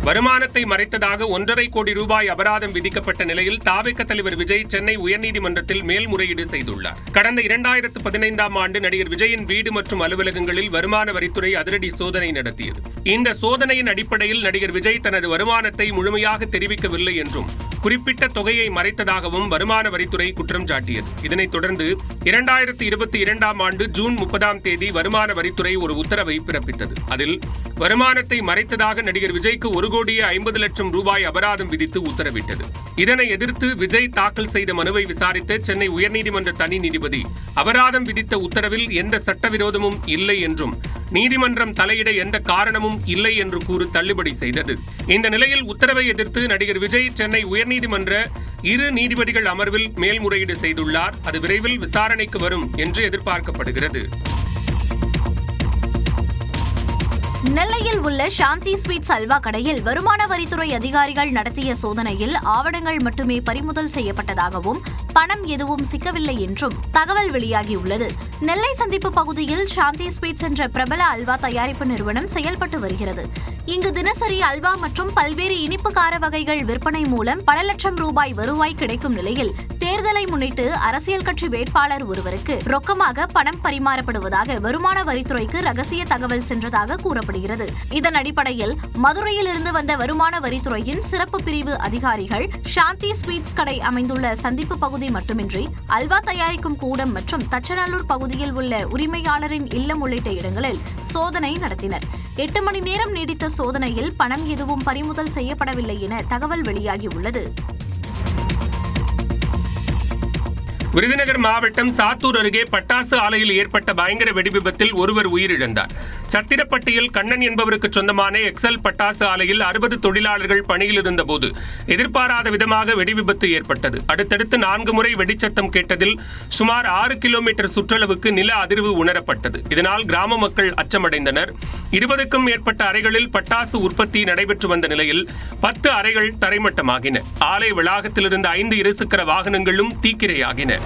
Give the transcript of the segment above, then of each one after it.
வருமானத்தை மறைத்ததாக 1.5 கோடி ரூபாய் அபராதம் விதிக்கப்பட்ட நிலையில் தாவேக தலைவர் விஜய் சென்னை உயர்நீதிமன்றத்தில் மேல்முறையீடு செய்துள்ளார். கடந்த 2015ஆம் ஆண்டு நடிகர் விஜயின் வீடு மற்றும் அலுவலகங்களில் வருமான வரித்துறை அதிரடி சோதனை நடத்தியது. இந்த சோதனையின் அடிப்படையில் நடிகர் விஜய் தனது வருமானத்தை முழுமையாக தெரிவிக்கவில்லை என்றும் குறிப்பிட்ட தொகையை மறைத்ததாகவும் வருமான வரித்துறை குற்றம் சாட்டியது. இதனைத் தொடர்ந்து 2022ஆம் ஆண்டு ஜூன் 30ஆம் தேதி வருமான வரித்துறை ஒரு உத்தரவை பிறப்பித்தது. அதில் வருமானத்தை மறைத்ததாக நடிகர் விஜய்க்கு 1,50,00,000 ரூபாய் அபராதம் விதித்து உத்தரவிட்டது. இதனை எதிர்த்து விஜய் தாக்கல் செய்த மனுவை விசாரித்த சென்னை உயர்நீதிமன்ற தனி நீதிபதி அபராதம் விதித்த உத்தரவில் எந்த சட்டவிரோதமும் இல்லை என்றும் நீதிமன்றம் தலையிட எந்த காரணமும் இல்லை என்று கூறி தள்ளுபடி செய்தது. இந்த நிலையில் உத்தரவை எதிர்த்து நடிகர் விஜய் சென்னை உயர்நீதிமன்ற 2 நீதிபதிகள் அமர்வில் மேல்முறையீடு செய்துள்ளார். அது விரைவில் விசாரணைக்கு வரும் என்று எதிர்பார்க்கப்படுகிறது. நெல்லையில் உள்ள சாந்தி ஸ்வீட்ஸ் அல்வா கடையில் வருமான வரித்துறை அதிகாரிகள் நடத்திய சோதனையில் ஆவணங்கள் மட்டுமே பறிமுதல் செய்யப்பட்டதாகவும் பணம் எதுவும் சிக்கவில்லை என்றும் தகவல் வெளியாகியுள்ளது. நெல்லை சந்திப்பு பகுதியில் சாந்தி ஸ்வீட்ஸ் என்ற பிரபல அல்வா தயாரிப்பு நிறுவனம் செயல்பட்டு வருகிறது. இங்கு தினசரி அல்வா மற்றும் பல்வேறு இனிப்பு கார வகைகள் விற்பனை மூலம் பல லட்சம் ரூபாய் வருவாய் கிடைக்கும் நிலையில் தேர்தலை முன்னிட்டு அரசியல் கட்சி வேட்பாளர் ஒருவருக்கு ரொக்கமாக பணம் பரிமாறப்படுவதாக வருமான வரித்துறைக்கு ரகசிய தகவல் சென்றதாக கூறப்படுகிறது. இதன் அடிப்படையில் மதுரையில் இருந்து வந்த வருமான வரித்துறையின் சிறப்பு பிரிவு அதிகாரிகள் சாந்தி ஸ்வீட்ஸ் கடை அமைந்துள்ள சந்திப்பு பகுதி மட்டுமின்றி அல்வா தயாரிக்கும் கூடம் மற்றும் தச்சநல்லூர் பகுதியில் உள்ள உரிமையாளரின் இல்லம் உள்ளிட்ட இடங்களில் சோதனை நடத்தினர். 8 மணி நேரம் நீடித்த சோதனையில் பணம் எதுவும் பறிமுதல் செய்யப்படவில்லை என தகவல் வெளியாகியுள்ளது. விருதுநகர் மாவட்டம் சாத்தூர் அருகே பட்டாசு ஆலையில் ஏற்பட்ட பயங்கர வெடிவிபத்தில் ஒருவர் உயிரிழந்தார். சத்திரப்பட்டியில் கண்ணன் என்பவருக்கு சொந்தமான எக்ஸல் பட்டாசு ஆலையில் 60 தொழிலாளர்கள் பணியில் இருந்தபோது எதிர்பாராத விதமாக வெடிவிபத்து ஏற்பட்டது. அடுத்தடுத்து 4 முறை வெடிச்சத்தம் கேட்டதில் சுமார் 6 கிலோமீட்டர் சுற்றளவுக்கு நில அதிர்வு உணரப்பட்டது. இதனால் கிராம மக்கள் அச்சமடைந்தனர். 20க்கும் மேற்பட்ட அறைகளில் பட்டாசு உற்பத்தி நடைபெற்று வந்த நிலையில் 10 அறைகள் தரைமட்டமாகின. ஆலை வளாகத்திலிருந்து 5 இருசக்கர வாகனங்களும் தீக்கிரையாகின.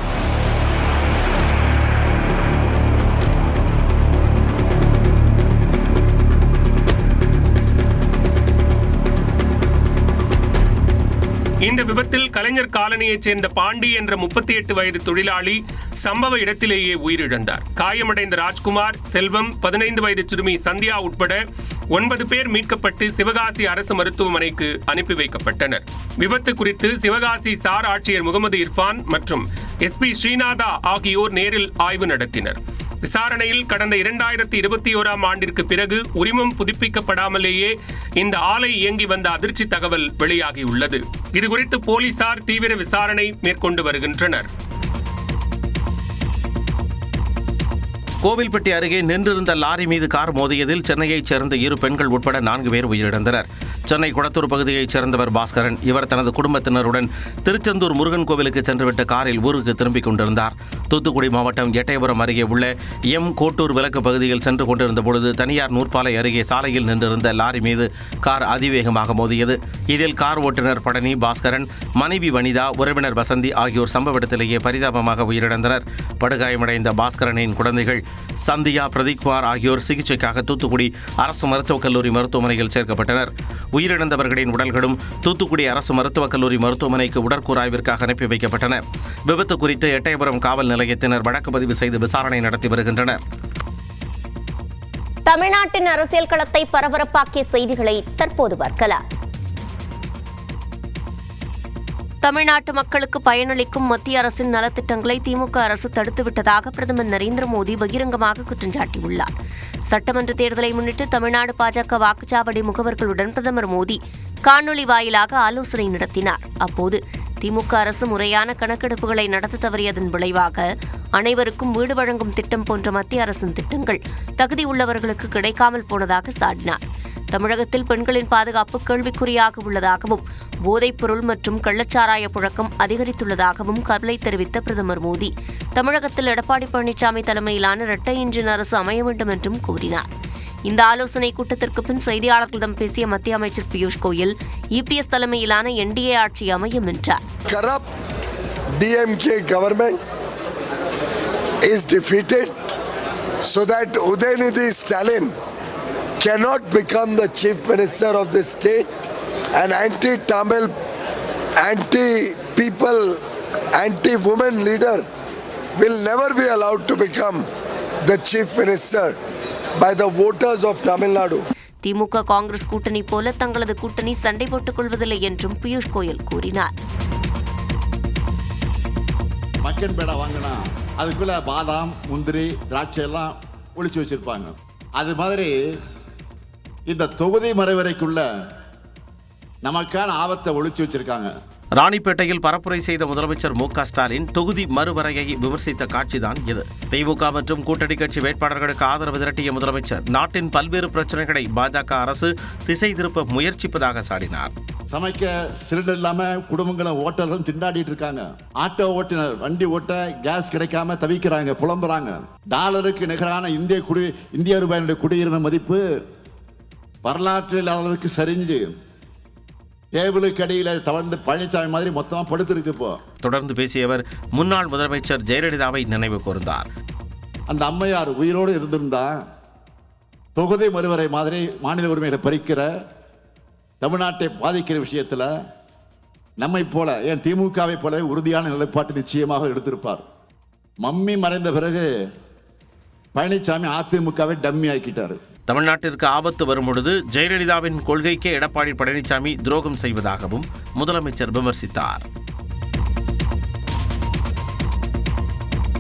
இந்த விபத்தில் கலைஞர் காலனியைச் சேர்ந்த பாண்டி என்ற 38 வயது தொழிலாளி சம்பவ இடத்திலேயே உயிரிழந்தார். காயமடைந்த ராஜ்குமார், செல்வம், 15 வயது சிறுமி சந்தியா உட்பட 9 பேர் மீட்கப்பட்டு சிவகாசி அரசு மருத்துவமனைக்கு அனுப்பி வைக்கப்பட்டனர். விபத்து குறித்து சிவகாசி சார் ஆட்சியர் முகமது இர்ஃபான் மற்றும் SP ஸ்ரீநாதா ஆகியோர் நேரில் ஆய்வு நடத்தினர். விசாரணையில் கடந்த 2021ஆம் ஆண்டிற்கு பிறகு உரிமம் புதுப்பிக்கப்படாமலேயே இந்த ஆலை இயங்கி வந்த அதிர்ச்சி தகவல் வெளியாகியுள்ளது. இதுகுறித்து போலீசார் தீவிர விசாரணை மேற்கொண்டு வருகின்றனர். கோவில்பட்டி அருகே நின்றிருந்த லாரி மீது கார் மோதியதில் சென்னையைச் சேர்ந்த 2 பெண்கள் உட்பட 4 பேர் உயிரிழந்தனர். சென்னை குளத்தூர் பகுதியைச் சேர்ந்தவர் பாஸ்கரன். இவர் தனது குடும்பத்தினருடன் திருச்செந்தூர் முருகன் கோவிலுக்கு சென்றுவிட்ட காரில் ஊருக்கு திரும்பிக் கொண்டிருந்தார். தூத்துக்குடி மாவட்டம் எட்டயபுரம் அருகே உள்ள கோட்டூர் விலக்கு பகுதியில் சென்று கொண்டிருந்த பொழுது தனியார் நூற்பாலை அருகே சாலையில் நின்றிருந்த லாரி மீது கார் அதிவேகமாக மோதியது. இதில் கார் ஓட்டுநர் பழனி, பாஸ்கரன், மனைவி வனிதா, உறவினர் வசந்தி ஆகியோர் சம்பவ இடத்திலேயே பரிதாபமாக உயிரிழந்தனர். படுகாயமடைந்த பாஸ்கரனின் குழந்தைகள் சந்தியா, பிரதீப்குமார் ஆகியோர் சிகிச்சைக்காக தூத்துக்குடி அரசு மருத்துவக் கல்லூரி மருத்துவமனையில் சேர்க்கப்பட்டனர். உயிரிழந்தவர்களின் உடல்களும் தூத்துக்குடி அரசு மருத்துவக் கல்லூரி மருத்துவமனைக்கு உடற்கூறாய்விற்காக அனுப்பி வைக்கப்பட்டன. விபத்து குறித்து எட்டயபுரம் காவல் நிலையத்தினர் வழக்கு பதிவு செய்து விசாரணை நடத்தி வருகின்றனர். தமிழ்நாட்டின் அரசியல் களத்தை பரபரப்பாக்கிய செய்திகளை தற்போது பார்க்கலாம். தமிழ்நாட்டு மக்களுக்கு பயனளிக்கும் மத்திய அரசின் நலத்திட்டங்களை திமுக அரசு தடுத்துவிட்டதாக பிரதமர் நரேந்திர மோடி பகிரங்கமாக குற்றம் சாட்டியுள்ளார். சட்டமன்ற தேர்தலை முன்னிட்டு தமிழ்நாடு பாஜக வாக்குச்சாவடி முகவர்களுடன் பிரதமர் மோடி காணொலி வாயிலாக ஆலோசனை நடத்தினார். அப்போது திமுக அரசு முறையான கணக்கெடுப்புகளை நடத்த தவறியதன் விளைவாக அனைவருக்கும் வீடு வழங்கும் திட்டம் போன்ற மத்திய அரசின் திட்டங்கள் தகுதி உள்ளவர்களுக்கு கிடைக்காமல் போனதாக சாடினார். தமிழகத்தில் பெண்களின் பாதுகாப்பு கேள்விக்குறியாக உள்ளதாகவும் போதைப்பொருள் மற்றும் கள்ளச்சாராய புழக்கம் அதிகரித்துள்ளதாகவும் கவலை தெரிவித்த பிரதமர் மோடி தமிழகத்தில் எடப்பாடி பழனிசாமி தலைமையிலான இரட்டை இன்ஜின் அரசு அமைய வேண்டும் என்றும் கூறினார். இந்த ஆலோசனை கூட்டத்திற்கு பின் செய்தியாளர்களிடம் பேசிய மத்திய அமைச்சர் பியூஷ் கோயல் EPS தலைமையிலான NDA ஆட்சி அமையும் என்றார். Corrupt DMK government is defeated so that Udayanidhi Stalin cannot become the chief minister of the state. An anti-Tamil, anti-people, anti-women leader will never be allowed to become the chief minister by the voters of Tamil Nadu. திமுக காங்கிரஸ் கூட்டணி போல தங்களது கூட்டணி சண்டை போட்டுக் கொள்வதில்லை என்றும் பியூஷ் கோயல் கூறினார். மக்கன் பேடா வாங்கினா அதுக்குள்ள பாதாம், முந்திரி, திராட்சை எல்லாம் ஒளிச்சு வச்சிருப்பாங்க. அது மாதிரி இந்த தொகுதி மறைவரைக்குள்ள நமக்கான ஆபத்தை ஒளிச்சு வச்சிருக்காங்க. ராணிப்பேட்டையில் பரப்புரை செய்த முதலமைச்சர் மு.க. ஸ்டாலின் தொகுதி மறுவரையை விமர்சித்த காட்சிதான் இது. திமுக மற்றும் கூட்டணி கட்சி வேட்பாளர்களுக்கு ஆதரவு திரட்டிய முதலமைச்சர் நாட்டின் பல்வேறு பிரச்சனைகளை பாஜக அரசு திசை திருப்ப முயற்சிப்பதாக சாடினார். சமைக்க சிலிண்டர் இல்லாம குடும்பங்களும் ஓட்டர்களும் திண்டாடிட்டு இருக்காங்க. ஆட்டோ ஓட்டுநர் வண்டி ஓட்ட கேஸ் கிடைக்காம தவிக்கிறாங்க, புலம்புறாங்க. டாலருக்கு நிகரான இந்திய ரூபாயினுடைய குடியுரிமை மதிப்பு வரலாற்றில் அளவுக்கு சரிஞ்சு டேபிளுக்கு அடியில் தவழ்ந்து பழனிசாமி மாதிரி மொத்தமாக படுத்திருக்கு. இப்போ தொடர்ந்து பேசிய அவர் முன்னாள் முதலமைச்சர் ஜெயலலிதாவை நினைவு கூர்ந்தார். அந்த அம்மையார் உயிரோடு இருந்திருந்தா தொகுதி மறுவரை மாதிரி மாநில உரிமைகளை பறிக்கிற, தமிழ்நாட்டை பாதிக்கிற விஷயத்தில் நம்மை போல, ஏன் திமுகவை போல உறுதியான நிலைப்பாட்டு நிச்சயமாக எடுத்திருப்பார். மம்மி மறைந்த பிறகு பழனிசாமி அதிமுகவை டம்மி ஆக்கிட்டார். தமிழ்நாட்டிற்கு ஆபத்து வரும்பொழுது ஜெயலலிதாவின் கொள்கைக்கே எடப்பாடி பழனிசாமி துரோகம் செய்வதாகவும் முதலமைச்சர் விமர்சித்தார்.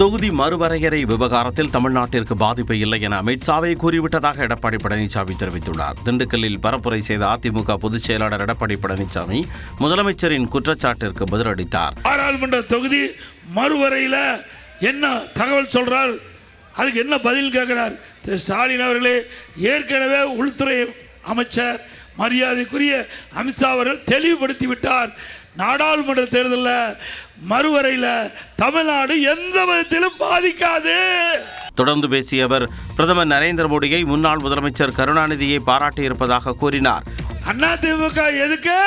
தொகுதி மறுவரையறை விவகாரத்தில் தமிழ்நாட்டிற்கு பாதிப்பு இல்லை என அமித்ஷாவே கூறிவிட்டதாக எடப்பாடி பழனிசாமி தெரிவித்துள்ளார். திண்டுக்கல்லில் பரப்புரை செய்த அதிமுக பொதுச் செயலாளர் எடப்பாடி பழனிசாமி முதலமைச்சரின் குற்றச்சாட்டிற்கு பதிலளித்தார். பாராளுமன்ற தொகுதி மறுவரையில் என்ன தகவல் சொல்றார், அதுக்கு என்ன பதில் கேட்கிறார்? ஸ்டாலின் அவர்களே ஏற்கனவே உள்துறை அமைச்சர் மரியாதைக்குரிய அமித்ஷா அவர்கள் தெளிவுபடுத்தி விட்டார். நாடாளுமன்ற தேர்தலில் மறுவரையில் தமிழ்நாடு எந்த விதத்திலும் பாதிக்காது. தொடர்ந்து பேசிய அவர் பிரதமர் நரேந்திர மோடியை முன்னாள் முதலமைச்சர் கருணாநிதியை பாராட்டியிருப்பதாக கூறினார். அதிமுக எதுக்கு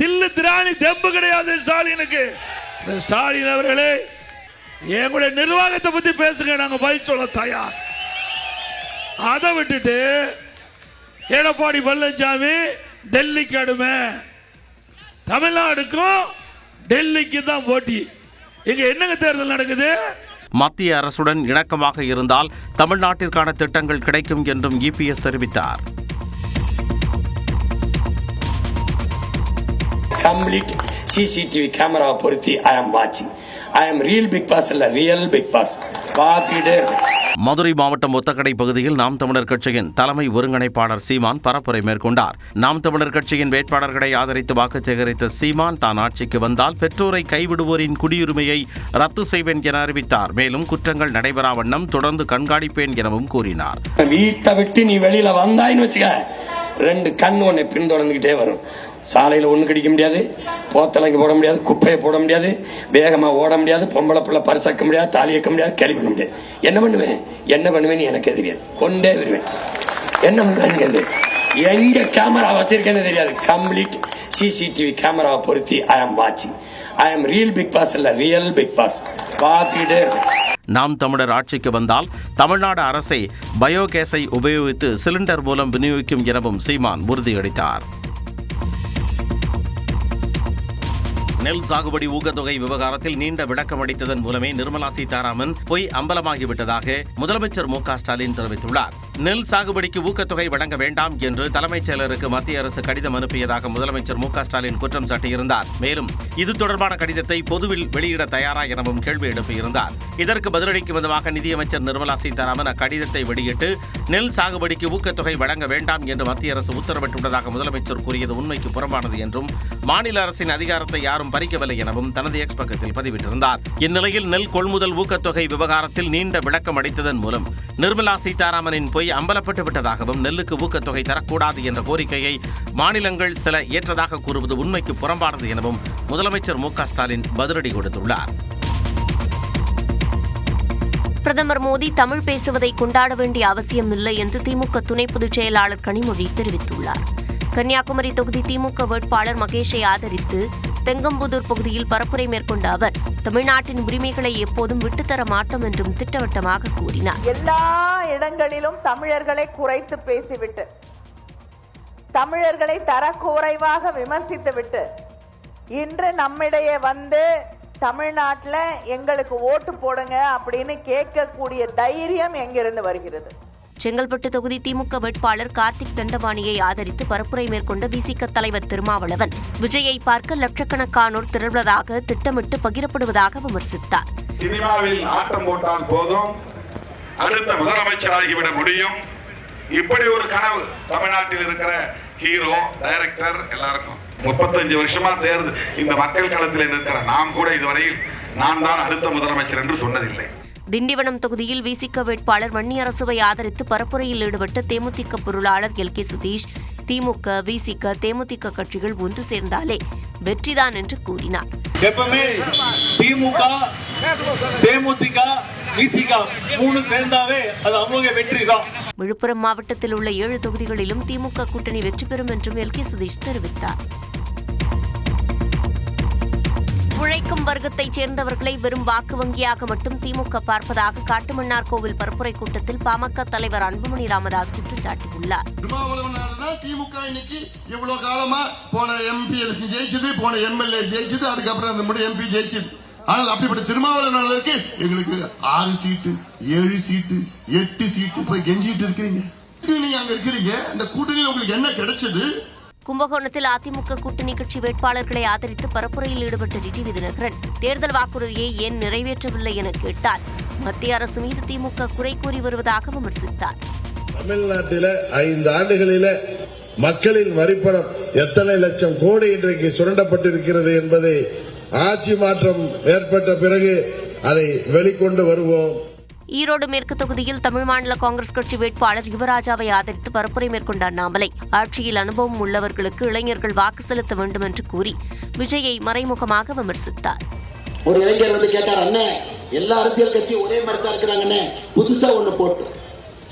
தில்லு திராணி தெம்பு கிடையாது ஸ்டாலினுக்கு. ஸ்டாலின் அவர்களே, எங்களுடைய நிர்வாகத்தை பத்தி பேசுங்க, நாங்க பதில் சொல்ல தயார். அதை விட்டுட்டு எடப்பாடி பழனிசாமி டெல்லிக்கு அடுமை, தமிழ்நாடுக்கும் டெல்லிக்கு தான் போட்டி. இங்க என்னங்க தேர்தல் நடக்குது? மத்திய அரசுடன் இணக்கமாக இருந்தால் தமிழ்நாட்டிற்கான திட்டங்கள் கிடைக்கும் என்றும் இபிஎஸ் தெரிவித்தார். கம்ப்ளீட் சிசிடிவி கேமராவை பொருத்தி ஐ ஆம் வாட்சிங். I am real big boss இல்ல ரியல் பிக் பாஸ். பாத்திட்டே மதுரை மாவட்டம் ஒத்தக்கடை பகுதியில் நாம் தமிழர் கட்சியின் தலைமை ஒருங்கிணைப்பாளர் சீமான் பரப்புரை மேற்கொண்டார். நாம் தமிழர் கட்சியின் வேட்பாளர்களை ஆதரித்து வாக்கு சேகரித்த சீமான் தான் ஆட்சிக்கு வந்தால் பெற்றோரை கைவிடுவோரின் குடியுரிமையை ரத்து செய்வேன் என அறிவித்தார். மேலும் குற்றங்கள் நடைபெறா வண்ணம் தொடர்ந்து கண்காணிப்பேன் எனவும் கூறினார். வீட்டை விட்டு நீ வெளியில வந்தாயின்னு வச்சுக்க, 2 கண் உன்னை பின்தொடர்ந்துகிட்டே வரும். சாலையில் ஒண்ணு கடிக்க முடியாது, போத்தலைக்கு போட முடியாது, குப்பையை போட முடியாது, வேகமா ஓட முடியாது, பொம்பளை பிள்ளை பரிசக்க முடியாது, தாலியக்க முடியாது, கேள்வி பண்ண முடியாது. என்ன பண்ணுவேன்னு எனக்கே தெரியாது. கொண்டே வருவேன். என்ன பண்ணுவேன்னு எங்க கேமரா வச்சிருக்கேன்னு தெரியாது. கம்ப்ளீட் சிசிடிவி கேமராவை பொருத்தி ஐ ஆம் வாட்சிங். ஐ ஆம் ரியல் பிக் பாஸ் இல்ல ரியல் பிக் பாஸ். பாத்துக்கிட்டே நாம் தமிழர் ஆட்சிக்கு வந்தால் தமிழ்நாடு அரசை பயோகேஸை உபயோகித்து சிலிண்டர் மூலம் விநியோகிக்கும் எனவும் சீமான் உறுதியளித்தார். நெல் சாகுபடி ஊக்கத்தொகை விவகாரத்தில் நீண்ட விளக்கம் அளித்ததன் மூலமே நிர்மலா சீதாராமன் பொய் அம்பலமாகிவிட்டதாக முதலமைச்சர் மு.க. ஸ்டாலின் தெரிவித்துள்ளார். நெல் சாகுபடிக்கு ஊக்கத்தொகை வழங்க வேண்டாம் என்று தலைமைச் செயலருக்கு மத்திய அரசு கடிதம் அனுப்பியதாக முதலமைச்சர் மு.க. ஸ்டாலின் குற்றம் சாட்டியிருந்தார். மேலும் இது தொடர்பான கடிதத்தை பொதுவில் வெளியிட தயாரா எனவும் கேள்வி எழுப்பியிருந்தார். இதற்கு பதிலளிக்கும் விதமாக நிதியமைச்சர் நிர்மலா சீதாராமன் அக்கடிதத்தை வெளியிட்டு நெல் சாகுபடிக்கு ஊக்கத்தொகை வழங்க வேண்டாம் என்று மத்திய அரசு உத்தரவிட்டுள்ளதாக முதலமைச்சர் கூறியது உண்மைக்கு புறம்பானது என்றும் மாநில அரசின் அதிகாரத்தை யாரும் பறிக்கவில்லை எனவும் தனது எக்ஸ் பக்கத்தில் பதிவிட்டிருந்தார். இந்நிலையில் நெல் கொள்முதல் ஊக்கத்தொகை விவகாரத்தில் நீண்ட விளக்கம் அளித்ததன் மூலம் நிர்மலா சீதாராமனின் பொய் அம்பலப்பட்டு விட்டதாகவும் நெல்லுக்கு ஊக்கத்தொகை தரக்கூடாது என்ற கோரிக்கையை மாநிலங்கள் சில ஏற்றதாக கூறுவது உண்மைக்கு புறம்பானது எனவும் முதலமைச்சர் மு.க. ஸ்டாலின் பதிலடி கொடுத்துள்ளார். பிரதமர் மோடி தமிழ் பேசுவதை கொண்டாட வேண்டிய அவசியம் இல்லை என்று திமுக துணை பொதுச் செயலாளர் கனிமொழி தெரிவித்துள்ளார். கன்னியாகுமரி தொகுதி திமுக வேட்பாளர் மகேஷை ஆதரித்து தெங்கம்புதூர் பகுதியில் பரப்புரை மேற்கொண்ட அவர் தமிழ்நாட்டின் உரிமைகளை எப்போதும் விட்டுத்தர மாட்டோம் என்றும் திட்டவட்டமாக கூறினார். எல்லா இடங்களிலும் தமிழர்களை குறைத்து பேசிவிட்டு தமிழர்களை தரக்குறைவாக விமர்சித்துவிட்டு இன்று நம்மிடையே வந்து தமிழ்நாட்டில் எங்களுக்கு ஓட்டு போடுங்க அப்படின்னு கேட்கக்கூடிய தைரியம் எங்கிருந்து வருகிறது? செங்கல்பட்டு தொகுதி திமுக வேட்பாளர் கார்த்திக் தண்டபாணியை ஆதரித்து பரப்புரை மேற்கொண்ட விசிக தலைவர் திருமாவளவன் விஜயை பார்க்க லட்சக்கணக்கானோர் திரள்வதாக திட்டமிட்டு பகிரப்படுவதாக விமர்சித்தார். சினிமாவில் ஆட்டம் போட்டால் போதும் அடுத்த முதலமைச்சராகிவிட முடியும். இப்படி ஒரு கனவு தமிழ்நாட்டில் இருக்கிற ஹீரோ டைரக்டர் எல்லாருக்கும் 35 வருஷமா தேர்தல் இந்த மக்கள் களத்தில் இருக்கிற நாம் கூட இதுவரையில் நான் தான் அடுத்த முதலமைச்சர் என்று சொன்னதில்லை. திண்டிவனம் தொகுதியில் விசிக வேட்பாளர் வன்னியரசுவை ஆதரித்து பரப்புரையில் ஈடுபட்ட தேமுதிக பொருளாளர் LK சுதீஷ் திமுக, விசிக, தேமுதிக கட்சிகள் ஒன்று சேர்ந்தாலே வெற்றிதான் என்று கூறினார். எப்பவுமே திமுக, தேமுதிக, விசிக மூணு சேர்ந்தாவே அது அமோக வெற்றி தான். விழுப்புரம் மாவட்டத்தில் உள்ள 7 தொகுதிகளிலும் திமுக கூட்டணி வெற்றி பெறும் என்றும் LK சுதீஷ் தெரிவித்தார். உழைக்கும் வர்க்கத்தைச் சேர்ந்தவர்களை வெறும் வாக்கு வங்கியாக மட்டும் திமுக பார்ப்பதாக காட்டுமன்னார் கோவில் பரப்புரை கூட்டத்தில் பாமக தலைவர் அன்புமணி ராமதாஸ் குற்றம் சாட்டியுள்ளார். திமுக இன்னைக்கு இவ்வளவு காலமா போன MP எலெக்ஷன் ஜெயிச்சது, போன MLA ஜெயிச்சது, அதுக்கப்புறம் அந்த MP ஜெயிச்சது. ஆனால் அப்படிப்பட்ட திருமாவளவனுக்கு எங்களுக்கு 6 சீட்டு, 7 சீட்டு, 8 சீட்டு போய் கெஞ்சிட்டு இருக்கிறீங்க. நீங்க அங்க இருக்கிறீங்க, அந்த கூட்டணியில் உங்களுக்கு என்ன கிடைச்சது? கும்பகோணத்தில் அதிமுக கூட்டணி கட்சி வேட்பாளர்களை ஆதரித்து பரப்புரையில் ஈடுபட்ட டிடிவி தினகரன் தேர்தல் வாக்குறுதியை ஏன் நிறைவேற்றவில்லை என கேட்டார். மத்திய அரசு மீது திமுக குறை கூறி வருவதாக விமர்சித்தார். தமிழ்நாட்டில 5 ஆண்டுகளில மக்களின் வரிப்பணம் எத்தனை லட்சம் கோடி இன்றைக்கு சுரண்டப்பட்டிருக்கிறது என்பதை ஆட்சி மாற்றம் ஏற்பட்ட பிறகு அதை வெளிக்கொண்டு வருவோம். ஈரோடு மேற்கு தொகுதியில் தமிழ் மாநில காங்கிரஸ் கட்சி வேட்பாளர் யுவராஜாவை ஆதரித்து பரப்புரை மேற்கொண்ட அண்ணாமலை ஆட்சியில் அனுபவம் உள்ளவர்களுக்கு இளைஞர்கள் வாக்கு செலுத்த வேண்டும் என்று கூறி விஜயை மறைமுகமாக விமர்சித்தார். ஒரு இளைஞர் வந்து கேட்டார், அண்ணே எல்லா அரசியல் கட்சியும் ஒரே மாதிரி தான் இருக்கிறாங்கண்ணே, புதுசா ஒண்ணு போட்டு.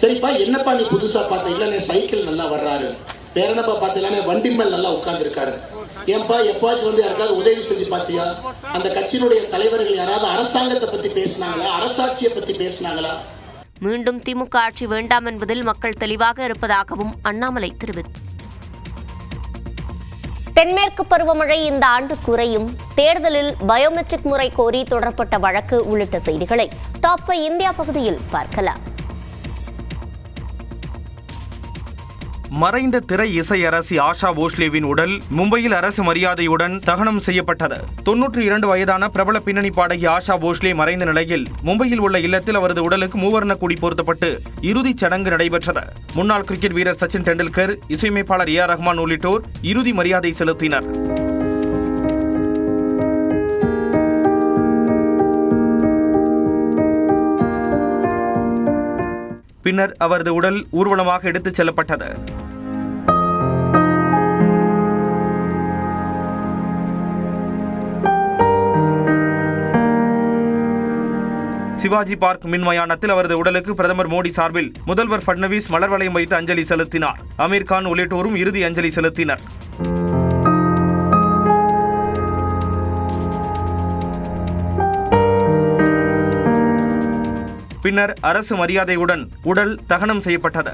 சரிப்பா, என்னப்பா நீ புதுசா பார்த்த? இல்ல சைக்கிள் நல்லா வர்றாரு. வேற என்னப்பா பார்த்தீங்கன்னா வண்டி மேல் நல்லா உட்கார்ந்து இருக்காரு. ஏன்பா எப்பாச்சும் வந்து யாருக்காவது உதவி செஞ்சு பார்த்தியா? அந்த கட்சியினுடைய தலைவர்கள் யாராவது அரசாங்கத்தை பத்தி பேசினாங்களா, அரசாட்சியை பத்தி பேசினாங்களா? மீண்டும் திமுக ஆட்சி வேண்டாம் என்பதில் மக்கள் தெளிவாக இருப்பதாகவும் அண்ணாமலை தெரிவித்தார். தென்மேற்கு பருவமழை இந்த ஆண்டு குறையும், தேர்தலில் பயோமெட்ரிக் முறை கோரி தொடரப்பட்ட வழக்கு உள்ளிட்ட செய்திகளை டாப் 5 இந்தியா பகுதியில் பார்க்கலாம். மறைந்த திரை இசை அரசி ஆஷா போஸ்லேவின் உடல் மும்பையில் அரசு மரியாதையுடன் தகனம் செய்யப்பட்டது. 92 வயதான பிரபல பின்னணி பாடகி ஆஷா போஸ்லே மறைந்த நிலையில் மும்பையில் உள்ள இல்லத்தில் அவரது உடலுக்கு மூவர்ண கொடி பொருத்தப்பட்டு இறுதிச் சடங்கு நடைபெற்றது. முன்னாள் கிரிக்கெட் வீரர் சச்சின் டெண்டுல்கர், இசையமைப்பாளர் AR ரஹ்மான் உள்ளிட்டோர் இறுதி மரியாதை செலுத்தினர். பின்னர் அவரது உடல் ஊர்வலமாக எடுத்துச் செல்லப்பட்டது. சிவாஜி பார்க் மின்மயானத்தில் அவரது உடலுக்கு பிரதமர் மோடி சார்பில் முதல்வர் ஃபட்னவிஸ் மலர் வளையம் வைத்து அஞ்சலி செலுத்தினார். அமீர் கான் உள்ளிட்டோரும் இறுதி அஞ்சலி செலுத்தினர். பின்னர் அரசு மரியாதையுடன் உடல் தகனம் செய்யப்பட்டது.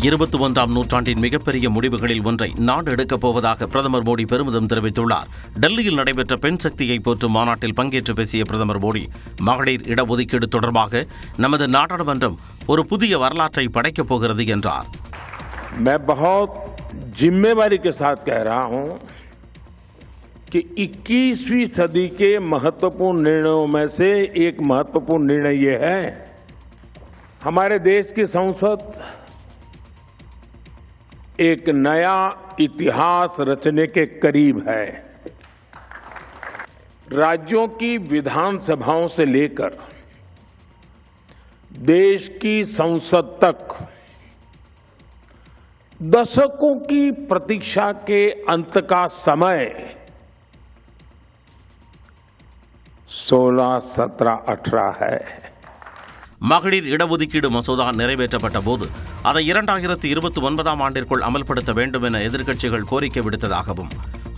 21ஆம் நூற்றாண்டின் மிகப்பெரிய முடிவுகளில் ஒன்றை நாடு எடுக்கப் போவதாக பிரதமர் மோடி பெருமிதம் தெரிவித்துள்ளார். டெல்லியில் நடைபெற்ற பெண் சக்தியை போற்றும் மாநாட்டில் பங்கேற்று பேசிய பிரதமர் மோடி, மகளிர் இடஒதுக்கீடு தொடர்பாக நமது நாடாளுமன்றம் ஒரு புதிய வரலாற்றை படைக்கப் போகிறது என்றார். मैं बहुत जिम्मेवारी के साथ कह रहा हूं कि 21वीं सदी के महत्वपूर्ण निर्णयों में से एक महत्वपूर्ण निर्णय ये है, हमारे देश की संसद एक नया इतिहास रचने के करीब है. राज्यों की विधानसभाओं से लेकर देश की संसद तक दशकों की प्रतीक्षा के अंत का समय 16, 17, 18 है. மகளிர் இடஒதுக்கீடு மசோதா நிறைவேற்றப்பட்ட போது அதை 2029ஆம் ஆண்டிற்குள் அமல்படுத்த வேண்டும் என எதிர்க்கட்சிகள் கோரிக்கை விடுத்ததாகவும்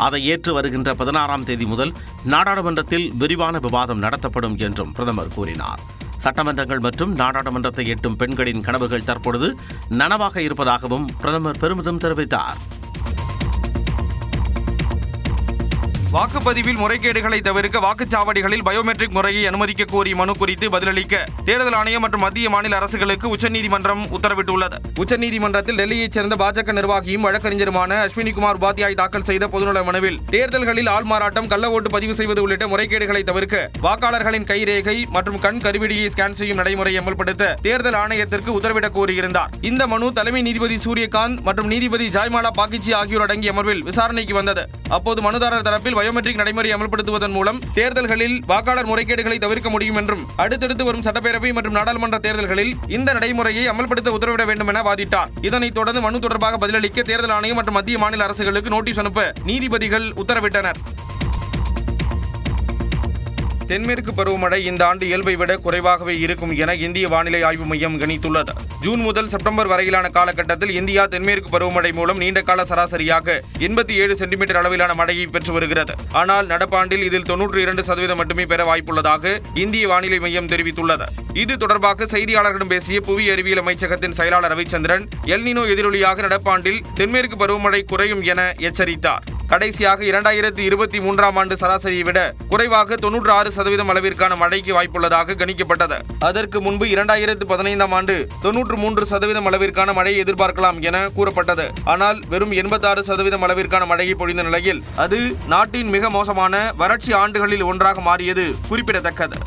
அதை ஏற்று வருகின்ற 16ஆம் தேதி முதல் நாடாளுமன்றத்தில் விரிவான விவாதம் நடத்தப்படும் என்றும் பிரதமர் கூறினார். சட்டமன்றங்கள் மற்றும் நாடாளுமன்றத்தை எட்டும் பெண்களின் கனவுகள் தற்பொழுது நனவாக இருப்பதாகவும் பிரதமர் பெருமிதம் தெரிவித்தார். வாக்குப்பதிவில் முறைகேடுகளை தவிர்க்க வாக்குச்சாவடிகளில் பயோமெட்ரிக் முறையை அனுமதிக்க கோரி மனு குறித்து பதிலளிக்க தேர்தல் ஆணையம் மற்றும் மத்திய மாநில அரசுகளுக்கு உச்சநீதிமன்றம் உத்தரவிட்டுள்ளது. உச்சநீதிமன்றத்தில் டெல்லியைச் சேர்ந்த பாஜக நிர்வாகியும் வழக்கறிஞருமான அஸ்வினிகுமார் உபாத்யாய் தாக்கல் செய்த பொதுநல மனுவில் தேர்தல்களில் ஆள்மாறாட்டம், கள்ள ஓட்டு பதிவு செய்வது உள்ளிட்ட முறைகேடுகளை தவிர்க்க வாக்காளர்களின் கைரேகை மற்றும் கண் கருவிழியை ஸ்கேன் செய்யும் நடைமுறையை அமல்படுத்த தேர்தல் ஆணையத்திற்கு உத்தரவிடக் கோரியிருந்தார். இந்த மனு தலைமை நீதிபதி சூரியகாந்த் மற்றும் நீதிபதி ஜாய்மாலா பாகிச்சி ஆகியோர் அடங்கிய அமர்வில் விசாரணைக்கு வந்தது. அப்போது மனுதாரர் தரப்பில் பயோமெட்ரிக் நடைமுறை அமல்படுத்துவதன் மூலம் தேர்தல்களில் வாக்காளர் முறைகேடுகளை தவிர்க்க முடியும் என்றும் அடுத்தடுத்து வரும் சட்டப்பேரவை மற்றும் நாடாளுமன்ற தேர்தல்களில் இந்த நடைமுறையை அமல்படுத்த உத்தரவிட வேண்டும் என வாதிட்டார். இதனைத் தொடர்ந்து மனு தொடர்பாக பதிலளிக்க தேர்தல் ஆணையம் மற்றும் மத்திய மாநில அரசுகளுக்கு நோட்டீஸ் அனுப்ப நீதிபதிகள் உத்தரவிட்டனர். தென்மேற்கு பருவமழை இந்த ஆண்டு இயல்பை விட குறைவாகவே இருக்கும் என இந்திய வானிலை ஆய்வு மையம் கணித்துள்ளது. ஜூன் முதல் செப்டம்பர் வரையிலான காலகட்டத்தில் இந்தியா தென்மேற்கு பருவமழை மூலம் நீண்டகால சராசரியாக 87 சென்டிமீட்டர் அளவிலான மழையை பெற்று வருகிறது. ஆனால் நடப்பாண்டில் இதில் 92% மட்டுமே பெற வாய்ப்புள்ளதாக இந்திய வானிலை மையம் தெரிவித்துள்ளது. இது தொடர்பாக செய்தியாளர்களிடம் பேசிய புவி அறிவியல் அமைச்சகத்தின் செயலாளர் ரவிச்சந்திரன், எல்னினோ எதிரொலியாக நடப்பாண்டில் தென்மேற்கு பருவமழை குறையும் என எச்சரித்தார். கடைசியாக 2023ஆம் ஆண்டு சராசரியை விட குறைவாக 96% அளவிற்கான மழைக்கு வாய்ப்புள்ளதாக கணிக்கப்பட்டது. அதற்கு முன்பு 2015ஆம் ஆண்டு 93% அளவிற்கான மழையை எதிர்பார்க்கலாம் என கூறப்பட்டது. ஆனால் வெறும் 86% அளவிற்கான மழையை பொழிந்த நிலையில் அது நாட்டின் மிக மோசமான வறட்சி ஆண்டுகளில் ஒன்றாக மாறியது குறிப்பிடத்தக்கது.